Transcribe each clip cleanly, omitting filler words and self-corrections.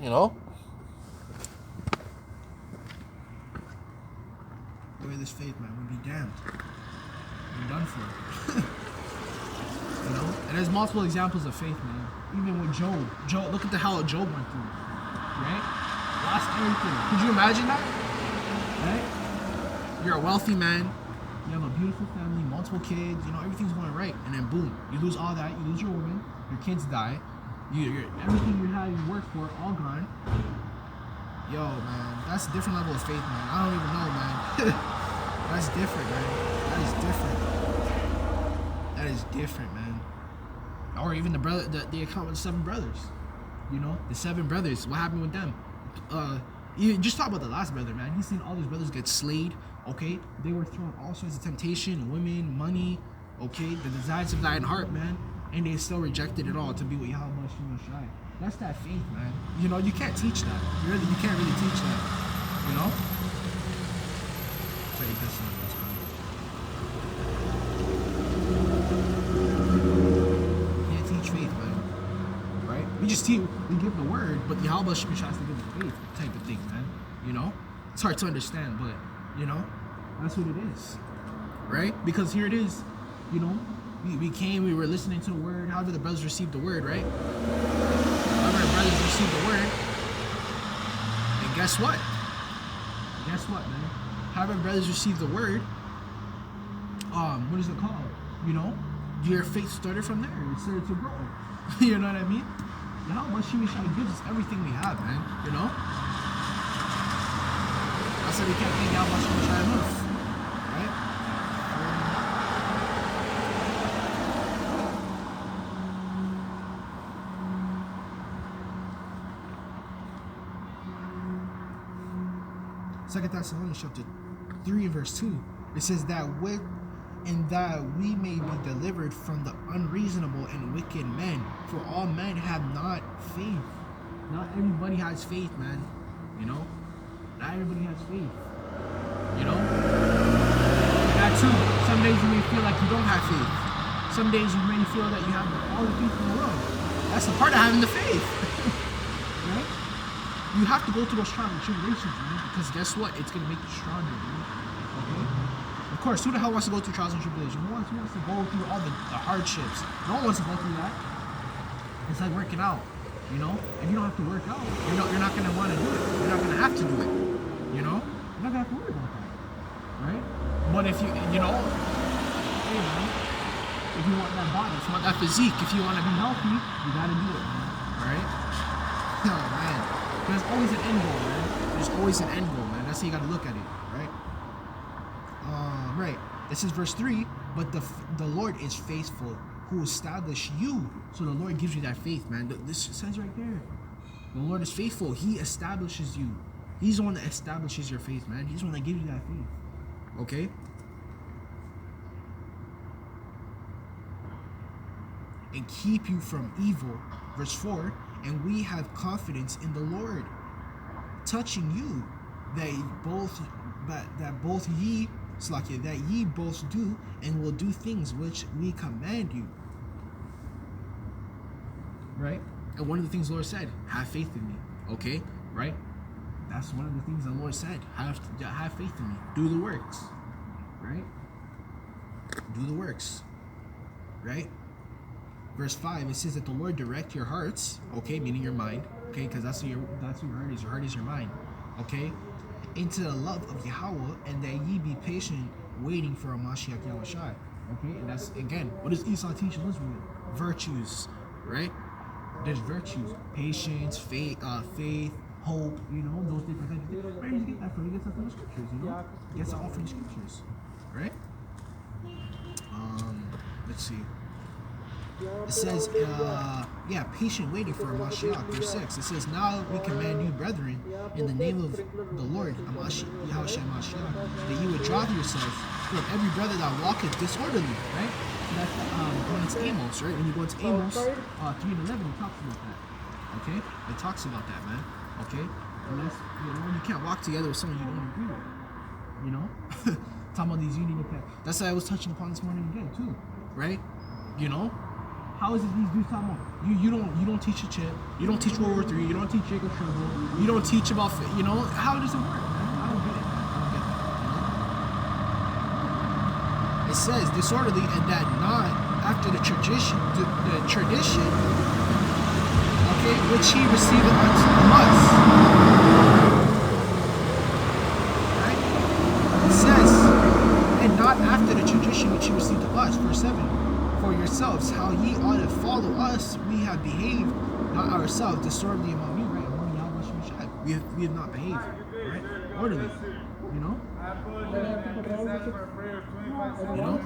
you know? The way this faith, man, would be damned. We're done for. You know? And there's multiple examples of faith, man. Even with Job. Look at the hell Job went through. Right? Lost everything. Could you imagine that? Right? You're a wealthy man. You have a beautiful family, multiple kids, you know, everything's going right. And then boom, you lose all that, you lose your woman, your kids die, everything you had, you worked for, all gone. Yo, man, that's a different level of faith, man. I don't even know, man. That's different, man. That is different. That is different, man. Or even the account with the 7 brothers. You know, the 7 brothers, what happened with them? You just talk about the last brother, man. He's seen all his brothers get slayed. Okay, they were thrown all sorts of temptation, women, money. Okay, the desires of thine heart, man, and they still rejected it all to be with Yahawashi. That's that faith, man. You know, you can't teach that. You can't really teach that. You know. So you can't teach faith, man. Right? We give the word, but Yahawashi tries to give the faith type of thing, man. You know, it's hard to understand, but. You know, that's what it is, right? Because here it is, you know, we were listening to the word, however the brothers received the word, right? However the brothers received the word, and guess what? Guess what, man? However the brothers received the word, what is it called? You know, your faith started from there. It started to grow. You know what I mean? Yahawashi gives us everything we have, man, you know? I said we can't think Yahawashi enough, right? Second Thessalonians chapter 3 and verse 2. It says that we may be delivered from the unreasonable and wicked men, for all men have not faith. Not everybody has faith, man. You know? Not everybody has faith. You know? That too. Some days you may feel like you don't have faith. Some days you may feel that you have all the faith in the world. That's the part of having the faith. Right? You have to go through those trials and tribulations, man, because guess what? It's going to make you stronger, man. Okay? Of course, who the hell wants to go through trials and tribulations? Who wants to go through all the hardships? No one wants to go through that. It's like working out. You know, if you don't have to work out, you're not going to want to do it. You're not going to have to do it. You know, you're not going to have to worry about that, right? But if you know, hey man, if you want that body, if you want that physique, if you want to be healthy, you got to do it, man. All right? Oh man, there's always an end goal, man. There's always an end goal, man. That's how you got to look at it, right? Right. This is verse 3. But the Lord is faithful, who established you. So the Lord gives you that faith, man. This says right there. The Lord is faithful. He establishes you. He's the one that establishes your faith, man. He's the one that gives you that faith. Okay? And keep you from evil. Verse 4. And we have confidence in the Lord, touching you, that ye both do and will do things which we command you. Right? And one of the things the Lord said, have faith in me. Okay? Right? That's one of the things the Lord said. Have faith in me. Do the works. Right? Do the works. Right? Verse 5, it says that the Lord direct your hearts, okay, meaning your mind, okay, because that's what your heart is. Your heart is your mind, okay, into the love of Yahawah, and that ye be patient, waiting for a Mashiach Yahawashi. Okay, and that's, again, what does Esau teach Israel? Virtues, right? There's virtues, patience, faith, hope, you know, those different types of things. Where do you get that from? You get that from the scriptures, you know? You get that all from the scriptures, right? Let's see. It says, patient waiting for a Mashiach. Verse 6. It says, now we command you, brethren, in the name of the Lord, Yahawashi Mashiach, that you withdraw yourself from every brother that walketh disorderly, right? So that's when it's Amos, right? When you go into Amos 3 and 11, it talks about that. Okay? It talks about that, man. Okay? Unless, you can't walk together with someone you don't agree with. You know? Talking about these union effects. That's what I was touching upon this morning again, too. Right? You know? How is it these dudes talking about? You don't teach a chip. You don't teach World War III. You don't teach Jacob Trouble. You don't teach about how does it work? I don't get it. It says disorderly and that not after the tradition, okay, which he received unto us. Right? It says, and not after the tradition which he received of us. Verse 7. For yourselves, how ye ought to follow us, we have behaved, not ourselves, disorderly among you, right? Among Yahawashi, we have not behaved, right? Orderly, you know? You know?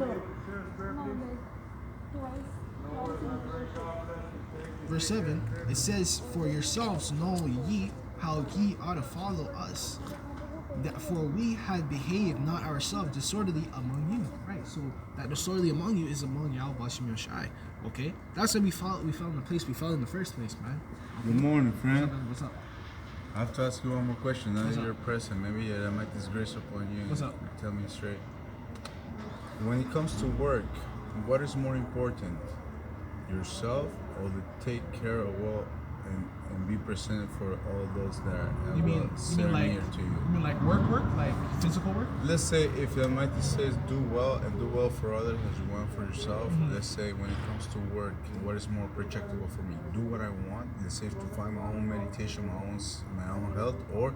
Verse 7, it says, for yourselves know ye how ye ought to follow us. For we had behaved not ourselves disorderly among you, right? So that disorderly among you is among Yahawashi, okay? That's why we fell in the place we fell in the first place, man. Good morning, friend. What's up? I have to ask you one more question. Now that you're present, maybe I might disgrace upon you. What's up? Tell me straight. When it comes to work, what is more important, yourself or to take care of all and be present for all those that are you mean like near to you? You mean like work, like physical work? Let's say if the Almighty says do well for others as you want for yourself. Let's say when it comes to work, what is more projectable for me? Do what I want. Let's say to find my own meditation, my own health, or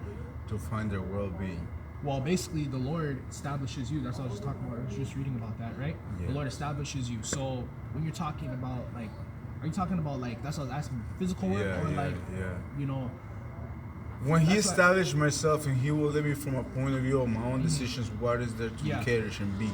to find their well-being. Well, basically, the Lord establishes you. That's what I was just talking about. I was just reading about that, right? Yeah. The Lord establishes you. So when you're talking about like, are you talking about like, that's what I was asking, physical work you know? When he established myself and he will lead me from a point of view of my own decisions, what is there to encourage and be,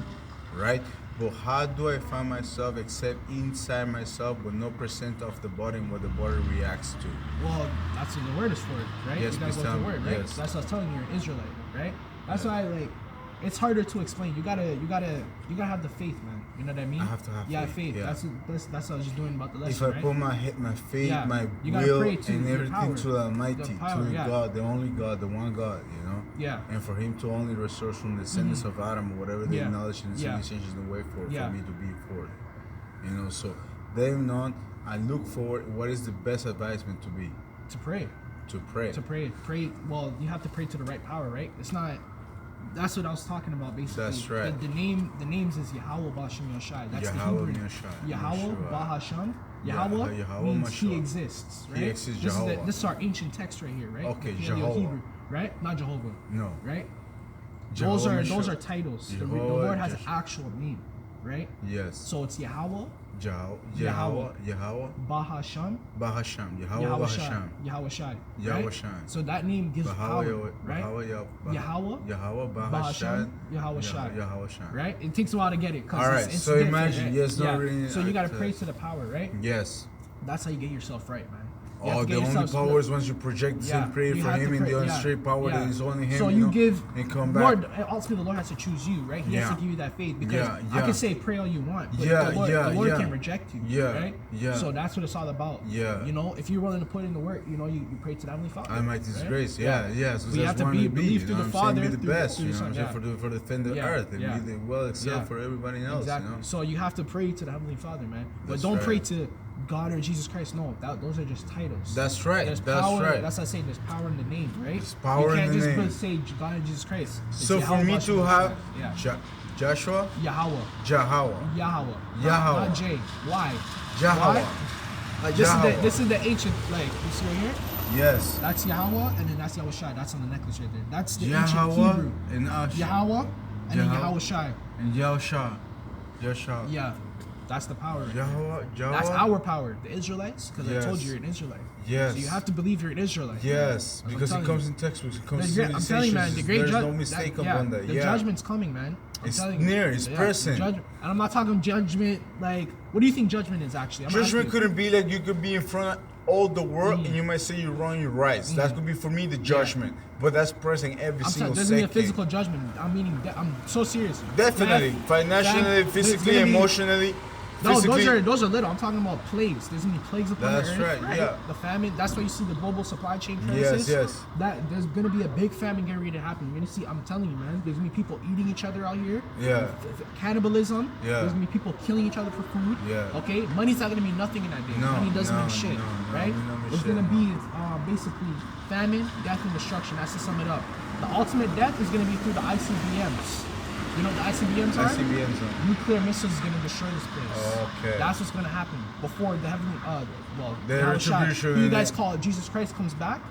right? But how do I find myself except inside myself with no percent of the body and what the body reacts to? Well, that's what the word is for, right? Yes, you gotta go to the word, right? Yes. That's what I was telling you, you're an Israelite, right? That's why it's harder to explain. You gotta have the faith, man. You know what I mean? I have to have faith. Yeah. That's what I was just doing about the lesson. If I right? put my faith, my will, and everything to the Almighty, to God, the only God, the one God, you know? Yeah. And for Him to only resource from the descendants of Adam or whatever they acknowledge and the changes the way for me to be forward. You know, so then on, I look forward. What is the best advisement to be? To pray. To pray. To pray. Pray. Well, you have to pray to the right power, right? It's not. That's what I was talking about, basically. That's right. The names is Yahawah Bashim Yoshai. That's Yahawah the Hebrew. Yahawah Bahasham. Yahawah means He exists, right? He exists, Yahawah. This is our ancient text right here, right? Okay, Paleo Hebrew, right? Not Jehovah. No. Right? Jehovah Those are titles. The Lord has an actual name, right? Yes. So it's Yahawah. Yahawah, Bahasham, Yahawashi, Yahawashi. So that name gives power, right? Yahawah, Bahasham, Yahawashi. Right? It takes a while to get it. All right. So imagine, right? So you got to pray to the power, right? Yes. That's how you get yourself right, man. Oh, the only power is once you project the same prayer for Him and the only straight power that is only Him. So you give, and come back. Lord, ultimately the Lord has to choose you, right? He has to give you that faith because I can say pray all you want, but the Lord can reject you, right? So that's what it's all about. You know, if you're willing to put in the work, you know, you pray to the Heavenly Father. I might disgrace, So we have to believe through the Father, be the best, through you know, for the defend the earth and be the well excel for everybody else. Exactly. You know? So you have to pray to the Heavenly Father, man. But don't pray to God or Jesus Christ. No, those are just titles. That's right. There's power. That's what I say. There's power in the name, right? There's power in the name. You can't just say God and Jesus Christ. It's so for me to have Joshua, Yahawah, not J. Why? Yahawah. Like this is the ancient. Like you see right here. Yes. That's Yahawah, and then that's Yahawashi. That's on the necklace right there. That's the Yahawah ancient Hebrew. And Yahawah, and then Yahawashi. And Yahusha. Yeah. That's the power. Yahawah. That's our power, the Israelites, because I told you you're an Israelite. Yes. So you have to believe you're an Israelite. Yes, because it comes in textbooks. It comes in I'm telling you, man, the great judgment. There's no mistake upon that. The judgment's coming, man. It's near. It's present. And I'm not talking judgment like. What do you think judgment is actually? Judgment couldn't be like you could be in front of all the world and you might say you're wrong, you're right. So that could be for me the judgment, but that's present every single second. There's a physical judgment. I'm meaning. I'm so serious. Definitely, financially, physically, emotionally. physically. Those are little. I'm talking about plagues. There's gonna be plagues upon That's the earth. right, yeah. The famine. That's why you see the global supply chain crisis. Yes. That there's gonna be a big famine getting ready to happen. You're gonna see. I'm telling you, man. There's gonna be people eating each other out here. Yeah. Cannibalism. Yeah. There's gonna be people killing each other for food. Yeah. Okay. Money's not gonna mean nothing in that day. Money doesn't mean shit, right? It's gonna be basically famine, death, and destruction. That's to sum it up. The ultimate death is gonna be through the ICBMs. You know what the ICBMs are? ICBMs are. Nuclear missiles is going to destroy this place. Okay. That's what's going to happen before the heavenly, the Yahawashi, retribution. who you guys call it, Jesus Christ comes back.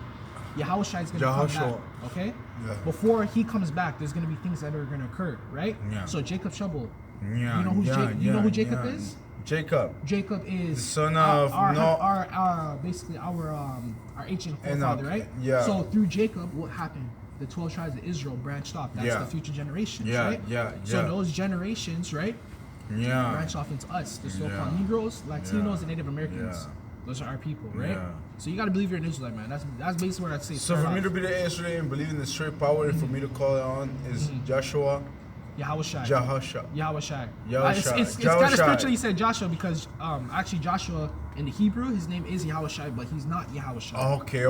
Yahawashi is going to come back. Okay? Yeah. Before he comes back, there's going to be things that are going to occur, right? Yeah. So Jacob's trouble. Yeah. You know who Jacob is? Jacob. Jacob is the son of our basically our ancient forefather, right? Yeah. So through Jacob, what happened? The 12 tribes of Israel branched off. That's the future generations, right? So those generations, right? Branch off into us, the so-called Negroes, Latinos, and Native Americans. Those are our people, right? So you gotta believe you're an Israelite, man. That's basically what I'd say. So for me to be the Israelite and believe in the straight power, for me to call it on is Joshua. Yahawashi. Yahawashi. It's kind of spiritually said Joshua because actually Joshua in the Hebrew his name is Yahawashi, but he's not Yahawashi. Okay.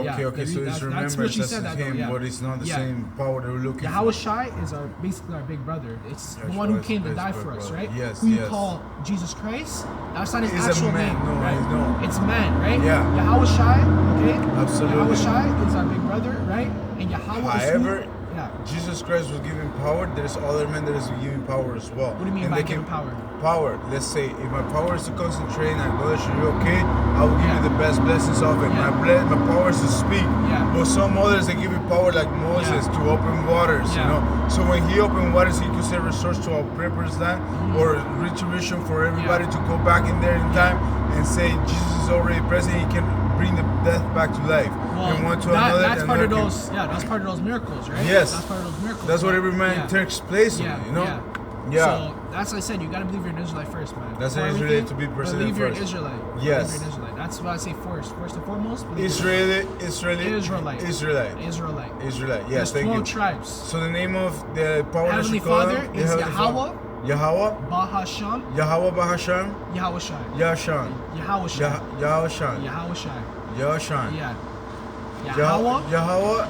So it's remembrance that's him, but it's not the same power that we're looking for. Yahawashi is basically our big brother. It's the one who came to die for us, right? Yes. Who you call Jesus Christ? That's not his He's actual a man. name, No, right? It's man, right? Yeah. Yahawashi, okay? Absolutely. Yahawashi is our big brother, right? And Yahawah However, is who? Jesus Christ was given power. There's other men that is given power as well. What do you mean by giving power? Power. Let's say if my power is to concentrate and acknowledge that you're okay, I will give you the best blessings of it. My power is to speak. But some others they give you power like Moses to open waters. You know. So when he opened waters, he could say resource to our preppers land or retribution for everybody to go back in there in time and say Jesus is already present. He can bring the death back to life. And one to another. That's part of those. That's part of those miracles, right? Yes. That's part of those miracles. That's what every man takes place in. You know. So that's what I said. You gotta believe you're an Israelite first, man. That's an Israelite to be president believe you're an first. Israelite. Yes. Believe you're an Israelite. That's what I say first. First and foremost. Israelite. Yes, thank you. 12 tribes. So the name of the power Heavenly Father is Yahawah. Yahawah. Bahasham. Yahawah Bahasham. Yahawashi. Yahshan. Yahawashi. Yahshan. Yahawashi. Yahshan. Yeah. Yahawah.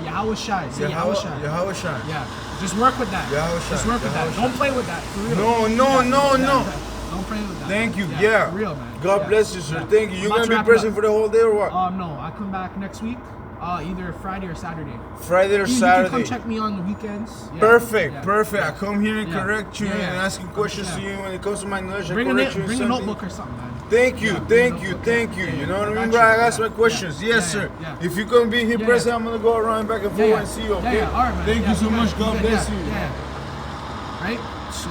Yahawashi. Say Yahawashi. Yahawashi. Yeah. Just work with that. Just work with that. Don't play with that. For real. No. Don't play with that. Thank you. For real, man. God bless you, sir. Thank you. You're gonna be present for the whole day or what? No. I come back next week. Either Friday or Saturday. Friday or Saturday. Saturday. You can come check me on the weekends. Perfect. I come here and correct you and asking questions to you when it comes to my knowledge. Bring a notebook or something, man. Thank you. You know what I mean, bro? I ask my questions. Yes, sir. If you're gonna be here present, I'm gonna go around back and forth and see you. Okay. All right, man. Thank you so much. God bless you. Right. So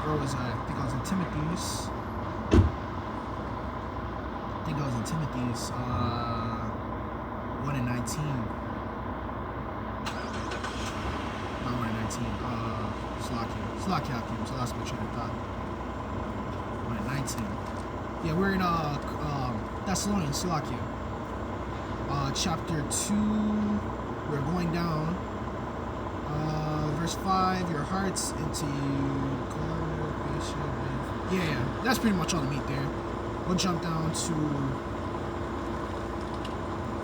where was I? I think I was in Timothy's. 1 and 19. Not 1 and 19. Slakia. So that's my train of thought. 1 and 19. Yeah, we're in Thessalonians, Slakia. Chapter 2. We're going down. Verse 5. Your hearts into yeah. That's pretty much all the meat there. We'll jump down to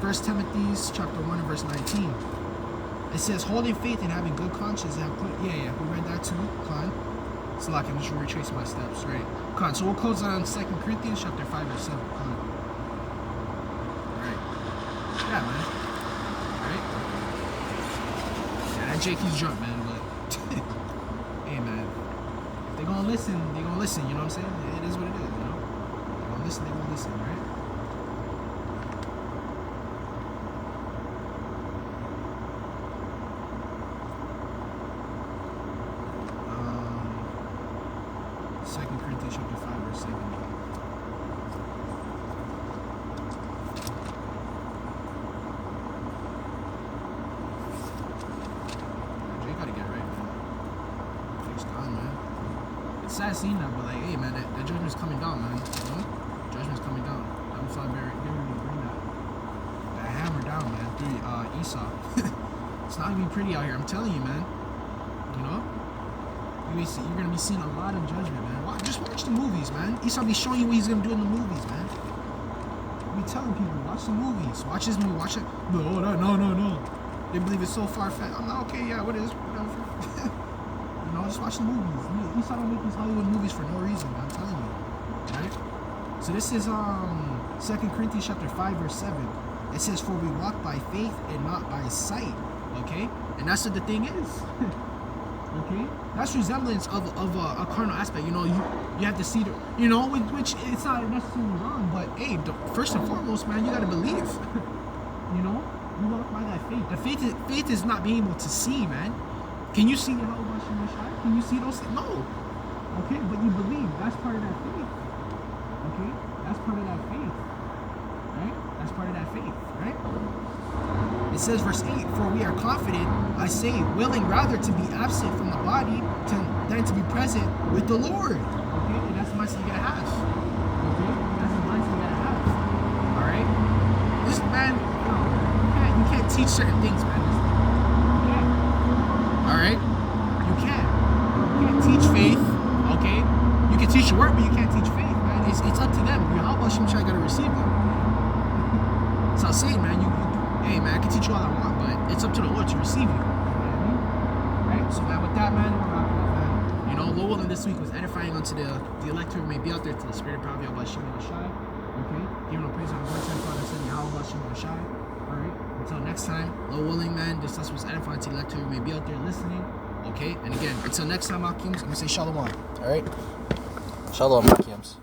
1 Timothy chapter 1 and verse 19. It says, holding faith and having good conscience. We read that too. Con. So like I'm just retracing my steps, right? Con. So we'll close on 2 Corinthians chapter 5 verse 7. Con. Alright. Yeah, man. Alright. Yeah, that JQ's drunk, man, but hey, man. If they're gonna listen, you know what I'm saying? It is what it is, you know? They're gonna listen, right? Second Corinthians chapter 5 verse 7. You gotta get right, man. Fix God, man. It's sad seeing that, but like, hey, man, that judgment's coming down, man. You know? Judgment's coming down. I'm sorry, bring that hammer down, man. Through Esau. It's not gonna be pretty out here. I'm telling you, man. You know? You're gonna be seeing a lot of judgment, man. Just watch the movies, man. Esau be showing you what he's gonna do in the movies, man. We telling people, watch the movies, watch this movie, watch it. No. They believe it's so far-fetched. I'm like, okay, yeah, what is? Whatever. You know, just watch the movies. Esau don't make these Hollywood movies for no reason, man. I'm telling you, right? So this is 2 Corinthians chapter 5 verse 7. It says, "For we walk by faith and not by sight." Okay, and that's what the thing is. Okay, that's resemblance of a carnal aspect. You know, you have to see the, you know, which it's not necessarily wrong, but hey, first and foremost, man, you gotta believe. You know, you walk by that faith. The faith is not being able to see, man. Can you see Yahawashi? Can you see those things? No. Okay, but you believe. That's part of that faith. Okay, that's part of that faith. Right? That's part of that faith. Right? It says, verse 8, "For we are confident, I say, willing rather to be absent from the body than to be present with the Lord." Okay, and that's the mindset you gotta have. Okay, that's the mindset you gotta have. All right, this man, you can't teach certain things, man. You can't. All right, you can't teach faith. Okay, you can teach your word, but you can't teach faith, man. It's up to them. Yahawashi gotta receive them. So I'm saying, man, hey, man, I can teach you all I want, but it's up to the Lord to receive you. You know what I mean? Right? So, man, with that, man, we're wrapping up, man. You know, Lord willing, this week was edifying unto the elect who may be out there to the spirit of power of Yahawashi. Okay? Giving no praise on the Lord, Father, Son, Yahawashi. All right? Until next time, Lord willing, man, this lesson was edifying to the elect who may be out there listening. Okay? And again, until next time, Akims, I'm going to say Shalom. All right? Shalom, Akims.